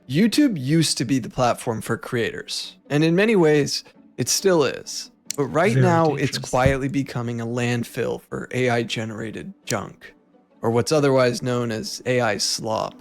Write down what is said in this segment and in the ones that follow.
YouTube used to be the platform for creators, and in many ways, it still is. But right Very now, it's dangerous. quietly becoming a landfill for AI-generated junk, or what's otherwise known as AI slop.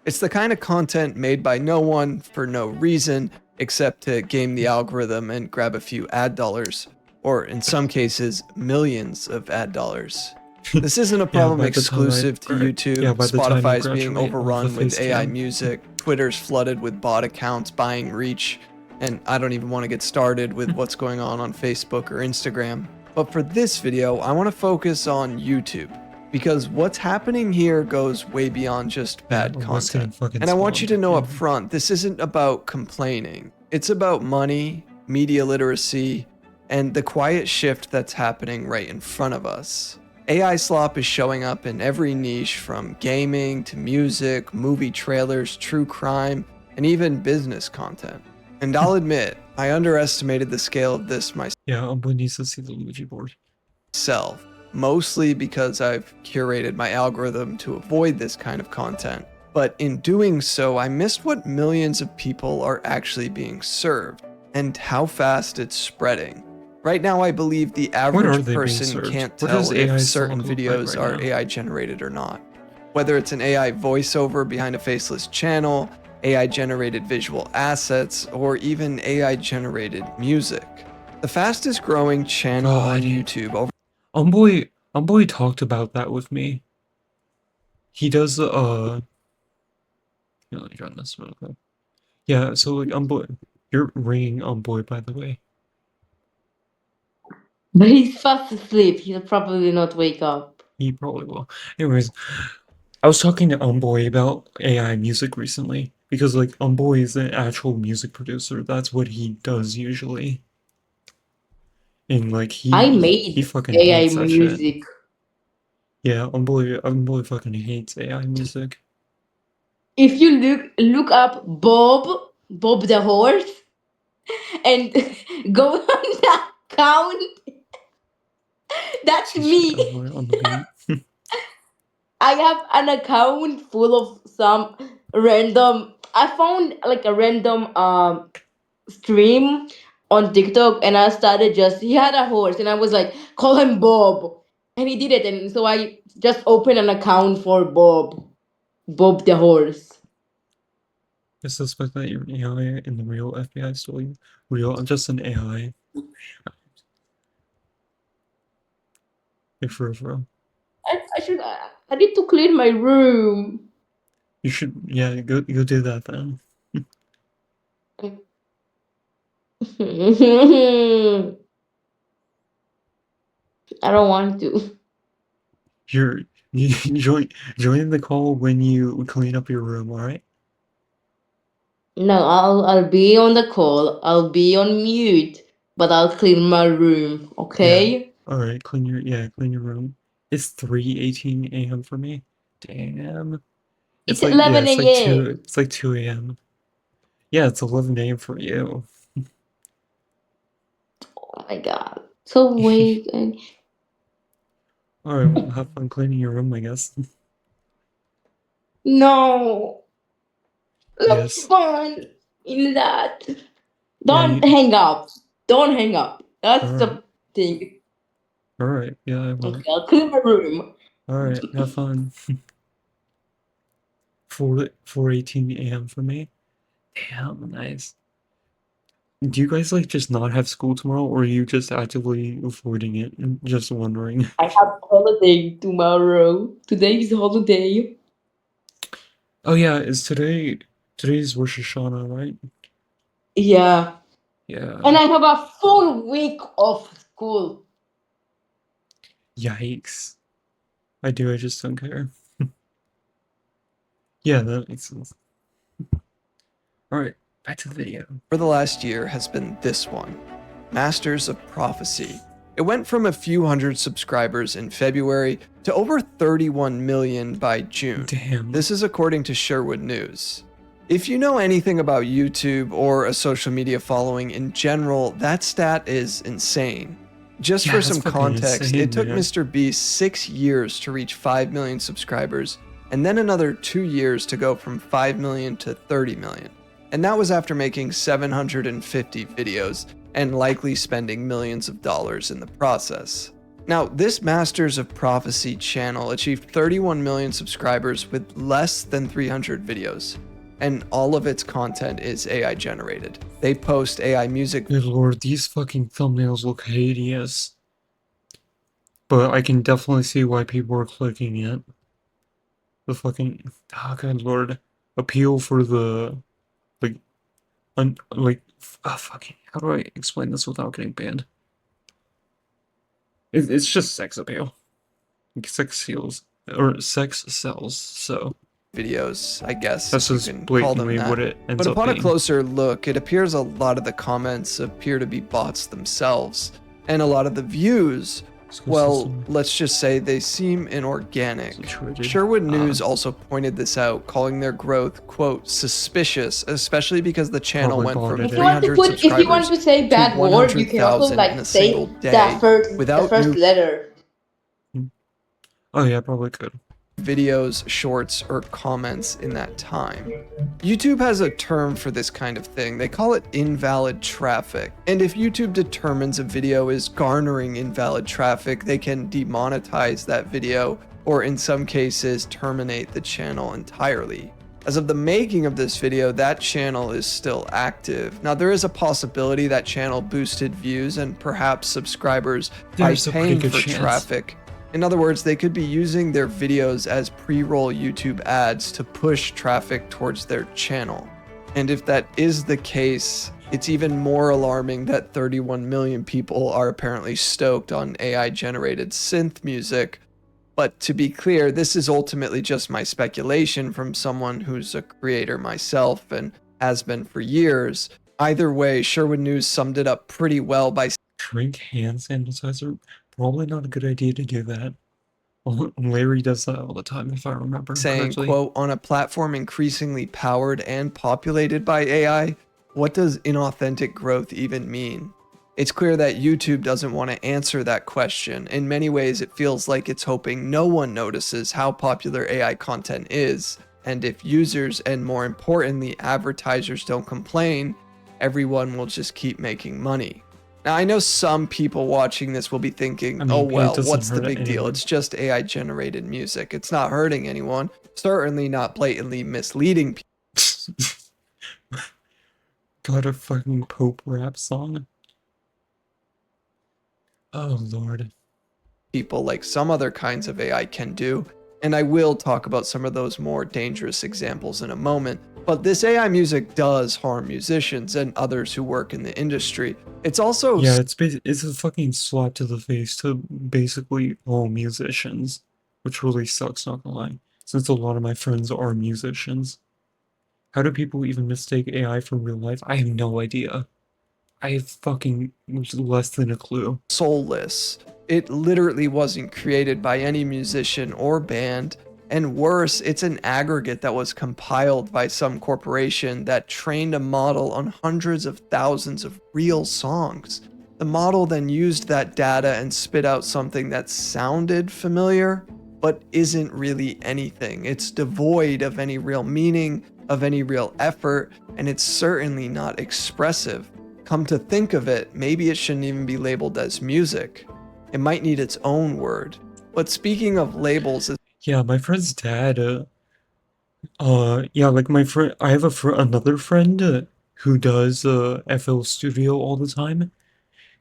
It's the kind of content made by no one for no reason except to game the algorithm and grab a few ad dollars, or in some cases, millions of ad dollars. This isn't a problem exclusive to YouTube. Spotify's being overrun with AI music. Twitter's flooded with bot accounts buying reach. And I don't even want to get started with what's going on Facebook or Instagram. But for this video, I want to focus on YouTube. Because what's happening here goes way beyond just bad content. And I want you to know up front, this isn't about complaining. It's about money, media literacy, and the quiet shift that's happening right in front of us. AI slop is showing up in every niche, from gaming to music, movie trailers, true crime, and even business content. And I'll admit, I underestimated the scale of this myself. Yeah, Umbo needs to see the Luigi board. Mostly because I've curated my algorithm to avoid this kind of content. But in doing so, I missed what millions of people are actually being served, and how fast it's spreading. Right now, I believe the average person can't tell if certain videos are AI generated or not. Whether it's an AI voiceover behind a faceless channel, AI generated visual assets, or even AI generated music. The fastest growing channel on YouTube over Umboy talked about that with me. He does yeah, so like Umboy, you're ringing Umboy, by the way. But he's fast asleep. He'll probably not wake up. He probably will. Anyways, I was talking to Umboy about AI music recently because like Umboy is an actual music producer. That's what he does usually. And like he fucking AI hates that music. shit. Yeah, Umboy fucking hates AI music. If you look up Bob the horse, and go on the account, that's me. I have an account full of some random. I found like a random stream on TikTok, and I started he had a horse, and I was like, call him Bob, and he did it, and so I just opened an account for Bob the horse. I suspect that you're an AI in the real FBI story. I'm just an AI. For real. I need to clean my room. You should, yeah, go do that then. I don't want to. You join the call when you clean up your room, alright? No, I'll be on the call. I'll be on mute, but I'll clean my room, okay? Yeah. Alright, clean your room. It's 3:18 a.m. for me. Damn. It's like 11 a.m. It's like 2 a.m. Yeah, it's 11 a.m. for you. Oh my god. So wait. Alright, well, have fun cleaning your room, I guess. No. Yes. Fun in that. Don't hang up. Don't hang up. That's the thing. Alright, yeah, I will. Okay, I'll clean my room. Alright, have fun. 4:18 a.m. for me. Damn, nice. Do you guys like just not have school tomorrow, or are you just actively avoiding it and just wondering? I have holiday tomorrow. Today is holiday. Oh yeah, today's Rosh Hashanah, right? Yeah. Yeah. And I have a full week of school. Yikes. I just don't care. Yeah, that makes sense. Alright, back to the video. For the last year has been this one, Masters of Prophecy. It went from a few hundred subscribers in February to over 31 million by June. Damn. This is according to Sherwood News. If you know anything about YouTube or a social media following in general, that stat is insane. Just for some context, it took Mr. Beast 6 years to reach 5 million subscribers, and then another 2 years to go from 5 million to 30 million. And that was after making 750 videos and likely spending millions of dollars in the process. Now, this Masters of Prophecy channel achieved 31 million subscribers with less than 300 videos, and all of its content is AI generated. They post AI music Good lord, these fucking thumbnails look hideous. But I can definitely see why people are clicking it. The fucking, good lord, appeal for the, like, fucking, how do I explain this without getting banned? It's just sex appeal. Like sex sells, so videos, I guess that's you just can call them blatantly that. what it ends But up upon a being. closer look, it appears a lot of the comments appear to be bots themselves, and a lot of the views, well, let's just say they seem inorganic. Saturated. Sherwood News also pointed this out, calling their growth, quote, suspicious, especially because the channel Probably went from botted it. 300 If you want subscribers to say to bad word, you can also 100,000 in like a say single day the without first new letter. Oh yeah, probably could. videos, shorts, or comments in that time. YouTube has a term for this kind of thing. They call it invalid traffic. And if YouTube determines a video is garnering invalid traffic, they can demonetize that video, or in some cases, terminate the channel entirely. As of the making of this video, that channel is still active. Now, there is a possibility that channel boosted views and perhaps subscribers There's a by pretty paying good for chance. traffic. In other words, they could be using their videos as pre-roll YouTube ads to push traffic towards their channel. And if that is the case, it's even more alarming that 31 million people are apparently stoked on AI-generated synth music. But to be clear, this is ultimately just my speculation from someone who's a creator myself and has been for years. Either way, Sherwood News summed it up pretty well by Drink hand sanitizer? Probably not a good idea to do that. Larry does that all the time, if I remember saying, correctly. quote, on a platform increasingly powered and populated by AI, what does inauthentic growth even mean? It's clear that YouTube doesn't want to answer that question. In many ways, it feels like it's hoping no one notices how popular AI content is, and if users and more importantly, advertisers don't complain, everyone will just keep making money. Now, I know some people watching this will be thinking, I mean, oh it well, doesn't what's the hurt big deal? anyone. It's just AI generated music. It's not hurting anyone. Certainly not blatantly misleading Got a fucking Pope rap song? Oh lord. people like some other kinds of AI can do. And I will talk about some of those more dangerous examples in a moment. But this AI music does harm musicians and others who work in the industry. It's also Yeah, it's a fucking slap to the face to basically all musicians, which really sucks, not gonna lie, since a lot of my friends are musicians. How do people even mistake AI for real life? I have no idea. I have fucking less than a clue. soulless. It literally wasn't created by any musician or band. And worse, it's an aggregate that was compiled by some corporation that trained a model on hundreds of thousands of real songs. The model then used that data and spit out something that sounded familiar, but isn't really anything. It's devoid of any real meaning, of any real effort, and it's certainly not expressive. Come to think of it, maybe it shouldn't even be labeled as music. It might need its own word. But speaking of labels, Yeah, my friend's dad, yeah, like my friend, I have another friend who does FL Studio all the time,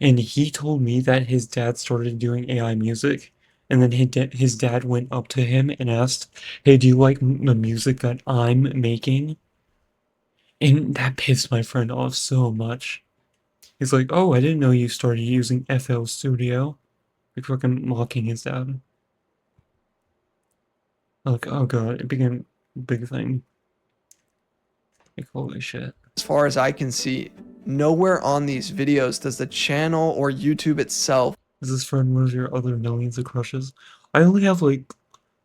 and he told me that his dad started doing AI music, and then his dad went up to him and asked, "Hey, do you like the music that I'm making?" And that pissed my friend off so much. He's like, "Oh, I didn't know you started using FL Studio," like fucking mocking his dad. Like, oh god, it became a big thing. Like, holy shit. as far as I can see, nowhere on these videos does the channel or YouTube itself Is this friend one of your other millions of crushes? I only have like,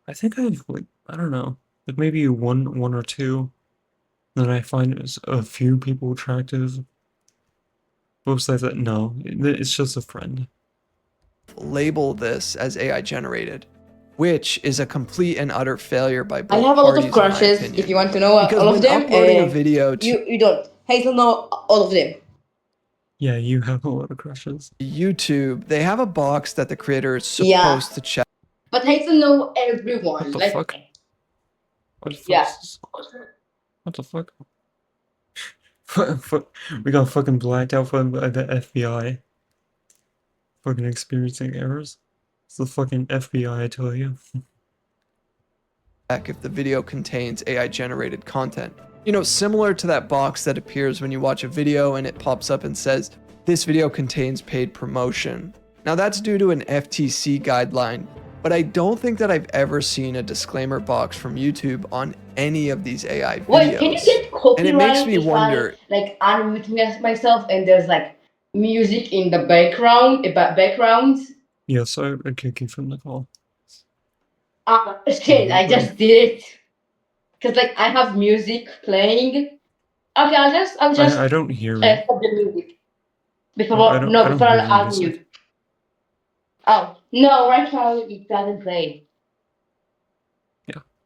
I think I have like, I don't know, like maybe one or two that I find a few people attractive. But besides that, no, it's just a friend. label this as AI generated. which is a complete and utter failure by I both have a lot of parties, in my crushes. If opinion. you want to know Because all of when them, uploading a video to you don't. Hazel know all of them. Yeah, you have a lot of crushes. YouTube, they have a box that the creator is Yeah. supposed to check. But Hazel know everyone. What the like, fuck? What the fuck? Yeah. is this? What the fuck? We got fucking blacked out from the FBI. Fucking experiencing errors. It's the fucking FBI, I tell you. If the video contains AI generated content. You know, similar to that box that appears when you watch a video and it pops up and says, this video contains paid promotion. Now that's due to an FTC guideline, but I don't think that I've ever seen a disclaimer box from YouTube on any of these AI videos. Wait, can you get copyright and it makes me if wonder, I like unmute myself and there's like music in the background? Yes, I kick you from the call. Shit, I just did it. Cause like I have music playing. Okay, I'll just I don't hear it. stop the music before I don't before hear I'll the music. unmute. Oh no, right now it doesn't play.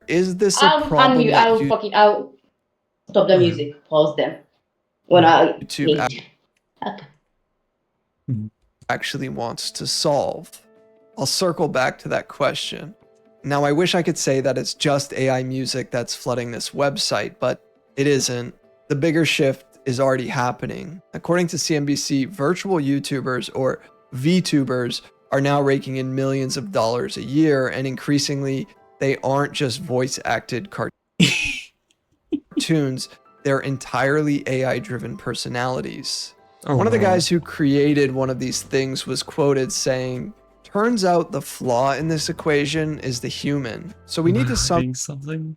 is this a I'll problem unmute. that I'll stop the Okay. music. Pause them when I YouTube need. Okay. actually wants to solve? I'll circle back to that question. Now, I wish I could say that it's just AI music that's flooding this website, but it isn't. The bigger shift is already happening. According to CNBC, virtual YouTubers, or VTubers, are now raking in millions of dollars a year, and increasingly, they aren't just voice acted cartoons, they're entirely AI driven personalities. Oh, One of the wow. guys who created one of these things was quoted saying, turns out the flaw in this equation is the human. So we Am need I to hiding something?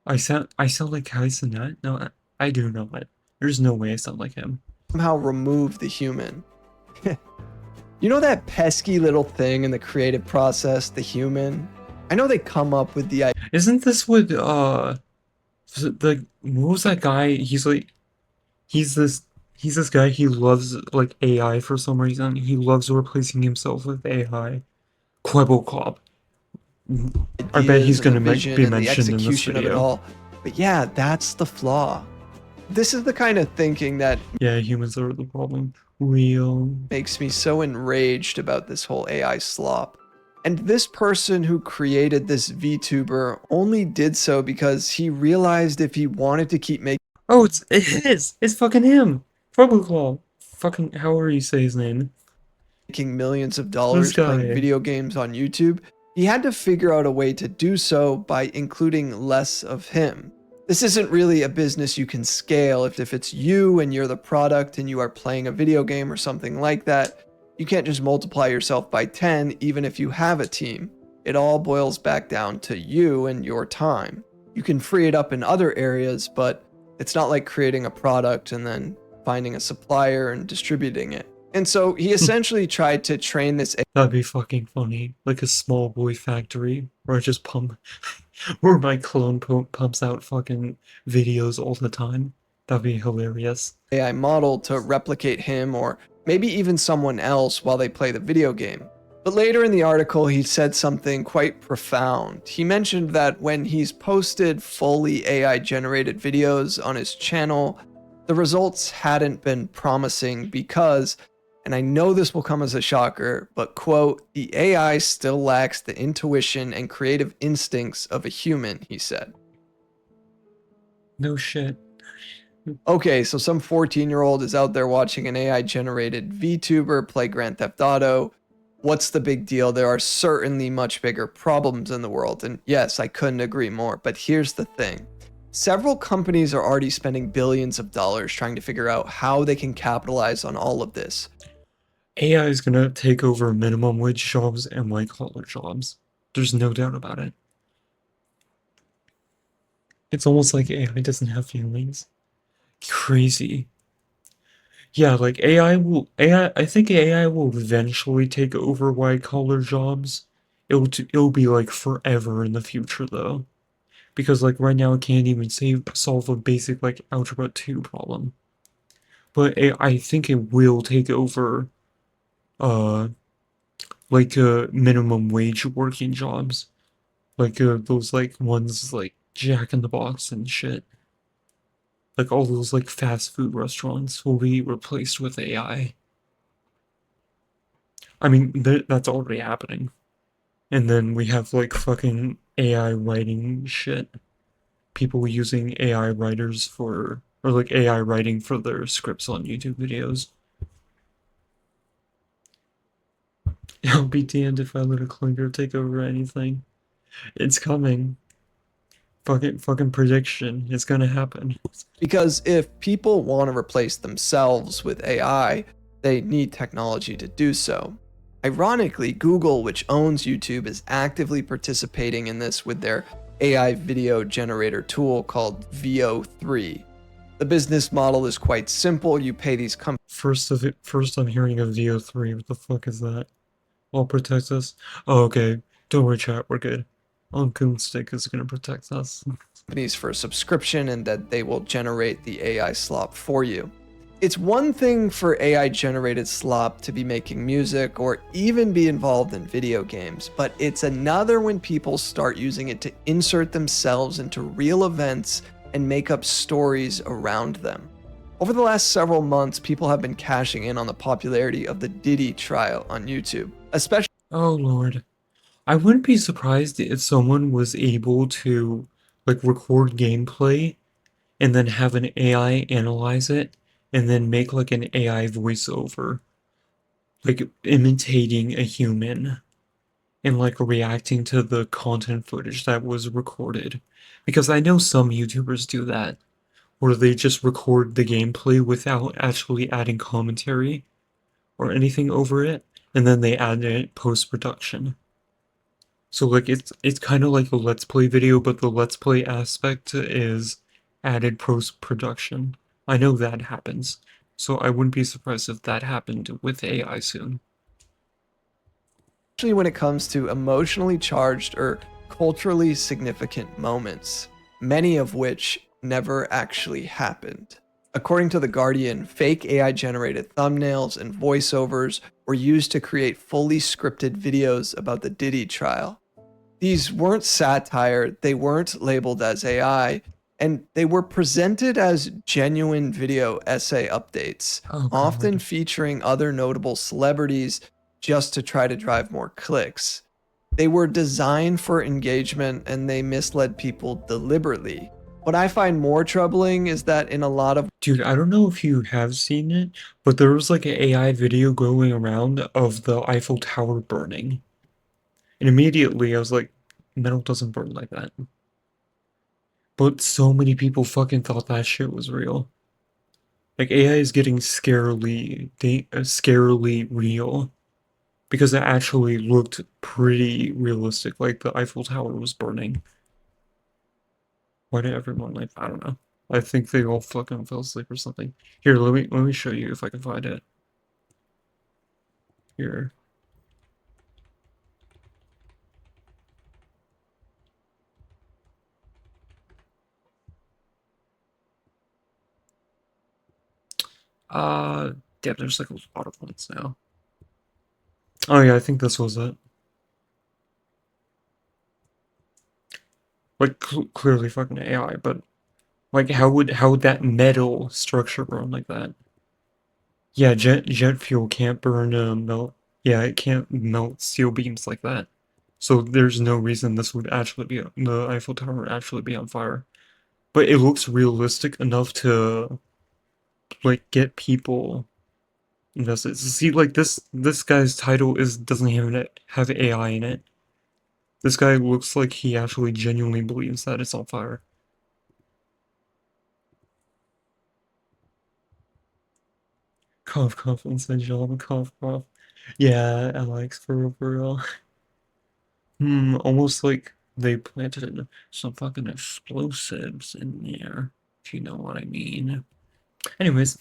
I sound like Kaizenat? No, I do not. There's no way I sound like him. somehow remove the human. You know that pesky little thing in the creative process, the human? I know they come up with the idea. Isn't this what what was that guy? He's this guy, he loves like AI for some reason. He loves replacing himself with AI. Quebblecop. I bet he's and the gonna vision be and the mentioned in this execution of it video. all. But yeah, that's the flaw. This is the kind of thinking that Yeah, humans are the problem. Real. makes me so enraged about this whole AI slop. And this person who created this VTuber only did so because he realized if he wanted to keep making Oh, it's fucking him. Quebblecop. Fucking however you say his name. millions of dollars playing guy. video games on YouTube, he had to figure out a way to do so by including less of him. This isn't really a business you can scale. If it's you and you're the product and you are playing a video game or something like that, you can't just multiply yourself by 10 even if you have a team. It all boils back down to you and your time. You can free it up in other areas, but it's not like creating a product and then finding a supplier and distributing it. And so he essentially tried to train this That'd be fucking funny. Like a small boy factory where I just pump, where my clone pumps out fucking videos all the time. That'd be hilarious. AI model to replicate him or maybe even someone else while they play the video game. But later in the article, he said something quite profound. He mentioned that when he's posted fully AI generated videos on his channel, the results hadn't been promising because, and I know this will come as a shocker, but quote, the AI still lacks the intuition and creative instincts of a human, he said. No shit. Okay, so some 14-year-old is out there watching an AI-generated VTuber play Grand Theft Auto. What's the big deal? There are certainly much bigger problems in the world, and yes, I couldn't agree more, but here's the thing. Several companies are already spending billions of dollars trying to figure out how they can capitalize on all of this. AI is gonna take over minimum wage jobs and white collar jobs. There's no doubt about it. It's almost like AI doesn't have feelings. Crazy. Yeah, like I think AI will eventually take over white collar jobs. It'll be like forever in the future though. Because like right now it can't even solve a basic like algebra 2 problem. But I think it will take over like minimum wage working jobs. Like those like ones like Jack in the Box and shit. Like all those like fast food restaurants will be replaced with AI. I mean, that's already happening. And then we have like fucking AI writing shit. People using AI writers for, or like AI writing for their scripts on YouTube videos. I'll be damned if I let a clinker take over anything. It's coming. Fucking prediction. It's gonna happen. Because if people want to replace themselves with AI, they need technology to do so. Ironically, Google, which owns YouTube, is actively participating in this with their AI video generator tool called Veo 3. The business model is quite simple. You pay these companies First I'm hearing of Veo 3. What the fuck is that? All protect us? Oh, okay. Don't worry, chat. We're good. Uncoonstick is gonna protect us. for a subscription and that they will generate the AI slop for you. It's one thing for AI generated slop to be making music or even be involved in video games, but it's another when people start using it to insert themselves into real events and make up stories around them. Over the last several months, people have been cashing in on the popularity of the Diddy trial on YouTube, especially Oh lord. I wouldn't be surprised if someone was able to like record gameplay and then have an AI analyze it and then make like an AI voiceover, like imitating a human and like reacting to the content footage that was recorded. Because I know some YouTubers do that, where they just record the gameplay without actually adding commentary or anything over it, and then they add it post-production. So like it's kind of like a Let's Play video, but the Let's Play aspect is added post-production. I know that happens, so I wouldn't be surprised if that happened with AI soon. when it comes to emotionally charged or culturally significant moments, many of which never actually happened. According to The Guardian, fake AI generated thumbnails and voiceovers were used to create fully scripted videos about the Diddy trial. These weren't satire, they weren't labeled as AI, and they were presented as genuine video essay updates, Oh often god. featuring other notable celebrities just to try to drive more clicks. They were designed for engagement and they misled people deliberately. What I find more troubling is that in a lot of Dude, I don't know if you have seen it, but there was like an AI video going around of the Eiffel Tower burning. And immediately I was like, metal doesn't burn like that. But so many people fucking thought that shit was real. Like AI is getting scarily real because it actually looked pretty realistic, like the Eiffel Tower was burning. Why did everyone like? I don't know. I think they all fucking fell asleep or something. Here, let me show you if I can find it. Here. Damn, there's like a lot of ones now. Oh yeah, I think this was it. Like clearly fucking AI, but like how would that metal structure burn like that? Yeah, jet fuel can't burn melt. Yeah, it can't melt steel beams like that. So there's no reason this would actually be the Eiffel Tower would actually be on fire. But it looks realistic enough to like get people invested. See, like this guy's title doesn't even have AI in it. This guy looks like he actually genuinely believes that it's on fire. Cough, cough, inside job, cough, cough. Yeah, Alex, for real. Almost like they planted some fucking explosives in there, if you know what I mean. Anyways,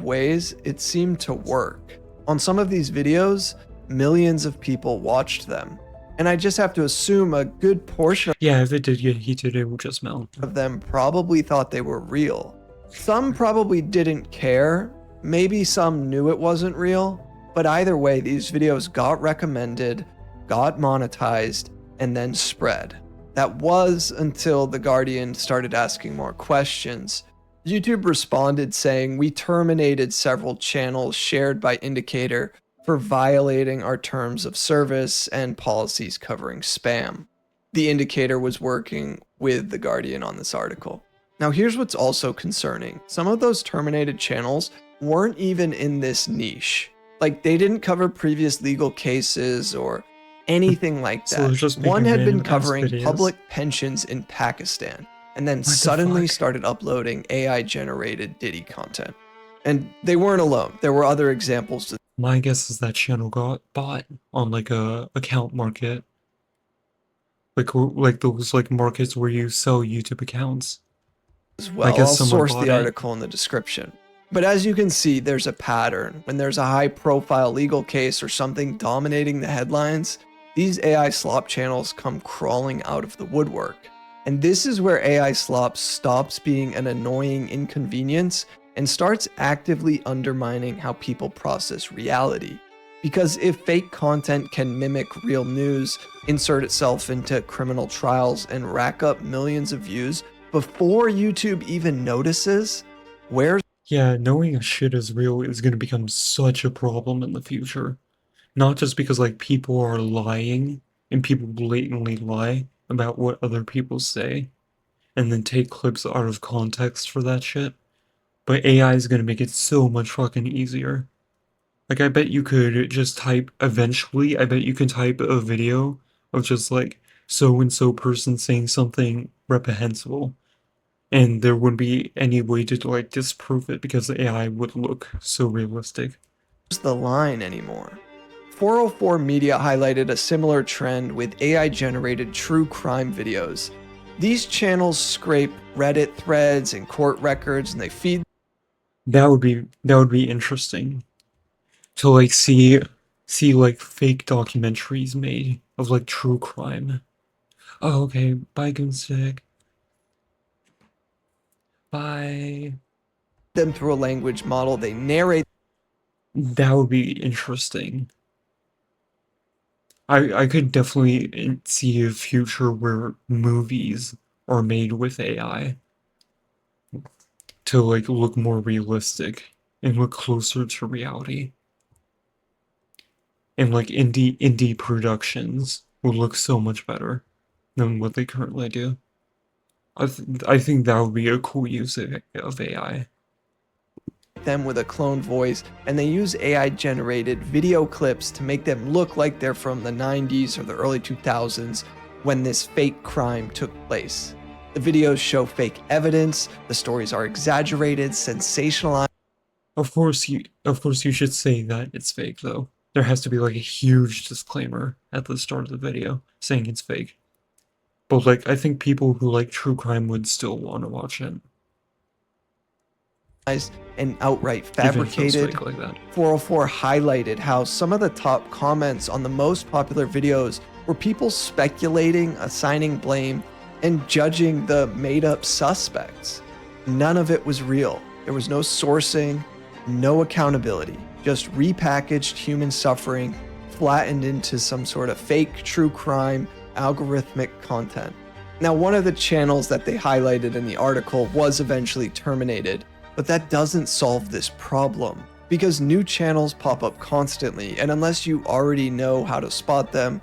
ways, it seemed to work. On some of these videos, millions of people watched them. And I just have to assume a good portion yeah, if it did get heated, it would just melt. of them probably thought they were real. Some probably didn't care. Maybe some knew it wasn't real. But either way, these videos got recommended, got monetized, and then spread. That was until The Guardian started asking more questions. YouTube responded saying, "We terminated several channels shared by Indicator for violating our terms of service and policies covering spam." The Indicator was working with The Guardian on this article. Now, here's what's also concerning. Some of those terminated channels weren't even in this niche. Like, they didn't cover previous legal cases or anything like So that. they're just One making had been random-ass covering videos? public pensions in Pakistan, and then the suddenly fuck? started uploading AI-generated Diddy content. And they weren't alone. There were other examples My guess is that channel got bought on like a account market. Like those like markets where you sell YouTube accounts. as well. guess I'll someone source bought the it. article in the description. But as you can see, there's a pattern. When there's a high-profile legal case or something dominating the headlines, these AI slop channels come crawling out of the woodwork. And this is where AI slop stops being an annoying inconvenience and starts actively undermining how people process reality. Because if fake content can mimic real news, insert itself into criminal trials, and rack up millions of views before YouTube even notices, where's Yeah, knowing a shit is real is gonna become such a problem in the future. Not just because like people are lying and people blatantly lie about what other people say and then take clips out of context for that shit, but AI is gonna make it so much fucking easier. Like I bet you could just type eventually, I bet you can type a video of just like so and so person saying something reprehensible and there wouldn't be any way to like disprove it because the AI would look so realistic. the line anymore? 404 Media highlighted a similar trend with AI-generated true crime videos. These channels scrape Reddit threads and court records, and they feed That would be interesting to like see like fake documentaries made of like true crime. Oh, okay. Bye, Goonstick. Bye. them through a language model. They narrate That would be interesting. I could definitely see a future where movies are made with AI to like look more realistic and look closer to reality. And like indie productions will look so much better than what they currently do. I think that would be a cool use of AI. them with a cloned voice, and they use AI-generated video clips to make them look like they're from the 90s or the early 2000s when this fake crime took place. The videos show fake evidence, the stories are exaggerated, sensationalized, Of course you should say that it's fake though. There has to be like a huge disclaimer at the start of the video saying it's fake. But like I think people who like true crime would still want to watch it. and outright Even if it was fabricated. fake like that. 404 highlighted how some of the top comments on the most popular videos were people speculating, assigning blame, and judging the made-up suspects. None of it was real. There was no sourcing, no accountability, just repackaged human suffering flattened into some sort of fake true crime algorithmic content. Now, one of the channels that they highlighted in the article was eventually terminated, but that doesn't solve this problem because new channels pop up constantly, and unless you already know how to spot them,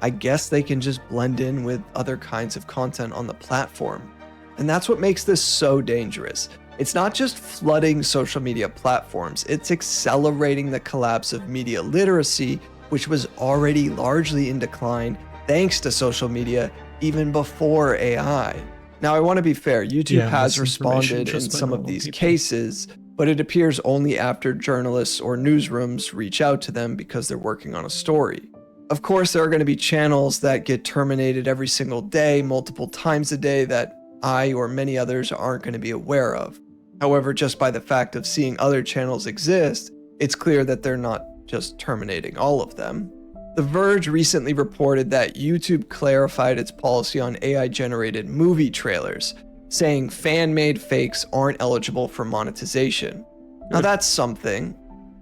I guess they can just blend in with other kinds of content on the platform. And that's what makes this so dangerous. It's not just flooding social media platforms, it's accelerating the collapse of media literacy, which was already largely in decline thanks to social media even before AI. Now, I want to be fair, YouTube Yeah, has misinformation responded in just by some of normal these people. cases, but it appears only after journalists or newsrooms reach out to them because they're working on a story. Of course, there are going to be channels that get terminated every single day, multiple times a day, that I or many others aren't going to be aware of. However, just by the fact of seeing other channels exist, it's clear that they're not just terminating all of them. The Verge recently reported that YouTube clarified its policy on AI-generated movie trailers, saying fan-made fakes aren't eligible for monetization. Now that's something.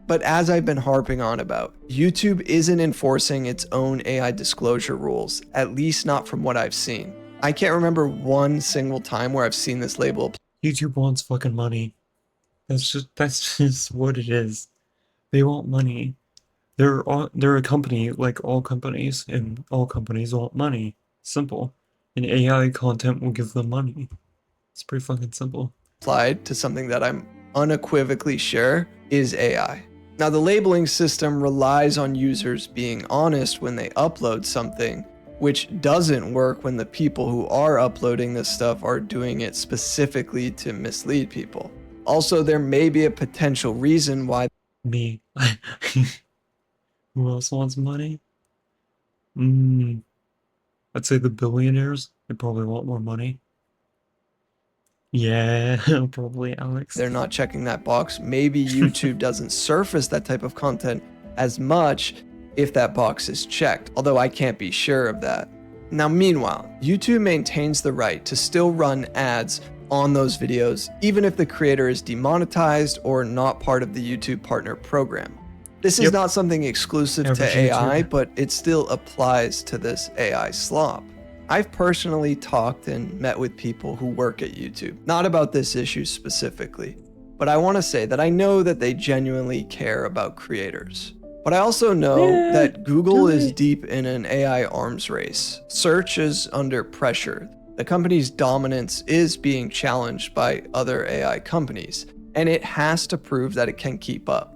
But as I've been harping on about, YouTube isn't enforcing its own AI disclosure rules, at least not from what I've seen. I can't remember one single time where I've seen this label. YouTube wants fucking money. That's just what it is. They want money. They're a company like all companies, and all companies want money. Simple. And AI content will give them money. It's pretty fucking simple. Applied to something that I'm unequivocally sure is AI. Now, the labeling system relies on users being honest when they upload something, which doesn't work when the people who are uploading this stuff are doing it specifically to mislead people. Also, there may be a potential reason why Me. Who else wants money? I'd say the billionaires. They probably want more money. Yeah, probably Alex. they're not checking that box. Maybe YouTube doesn't surface that type of content as much if that box is checked, although I can't be sure of that. Now, meanwhile, YouTube maintains the right to still run ads on those videos, even if the creator is demonetized or not part of the YouTube Partner Program. This is Yep. not something exclusive Average to AI, YouTuber. but it still applies to this AI slop. I've personally talked and met with people who work at YouTube, not about this issue specifically, but I want to say that I know that they genuinely care about creators. But I also know Yeah, that Google do is they? deep in an AI arms race. Search is under pressure. The company's dominance is being challenged by other AI companies, and it has to prove that it can keep up.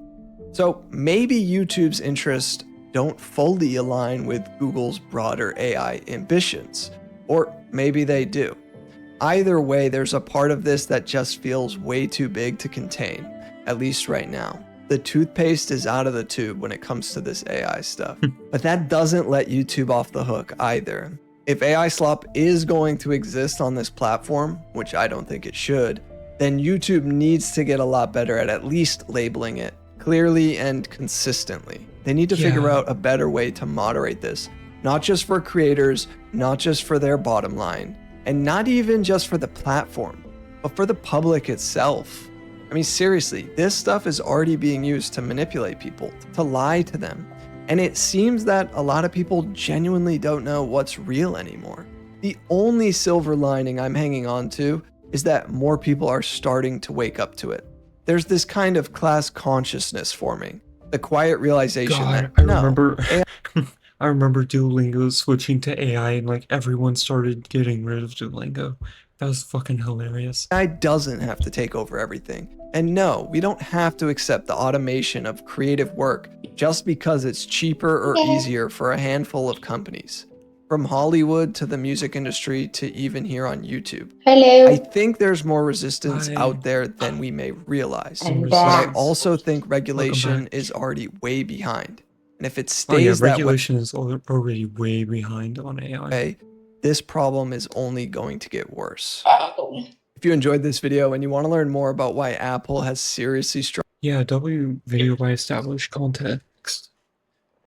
So maybe YouTube's interests don't fully align with Google's broader AI ambitions, or maybe they do. Either way, there's a part of this that just feels way too big to contain, at least right now. The toothpaste is out of the tube when it comes to this AI stuff. But that doesn't let YouTube off the hook either. If AI slop is going to exist on this platform, which I don't think it should, then YouTube needs to get a lot better at least labeling it clearly and consistently. They need to figure Yeah. out a better way to moderate this, not just for creators, not just for their bottom line, and not even just for the platform, but for the public itself. I mean, seriously, this stuff is already being used to manipulate people, to lie to them. And it seems that a lot of people genuinely don't know what's real anymore. The only silver lining I'm hanging on to is that more people are starting to wake up to it. There's this kind of class consciousness forming, the quiet realization God, that I no, remember I remember Duolingo switching to AI and like everyone started getting rid of Duolingo. That was fucking hilarious. AI doesn't have to take over everything. And no, we don't have to accept the automation of creative work just because it's cheaper or easier for a handful of companies. From Hollywood to the music industry to even here on YouTube. Hello. I think there's more resistance Hi. out there than we may realize. I'm But I back. also think regulation back. is already way behind. And if it Oh yeah, stays that regulation is already way behind on AI. way, this problem is only going to get worse. Oh. If you enjoyed this video and you want to learn more about why Apple has seriously struggled Yeah, W video by established content.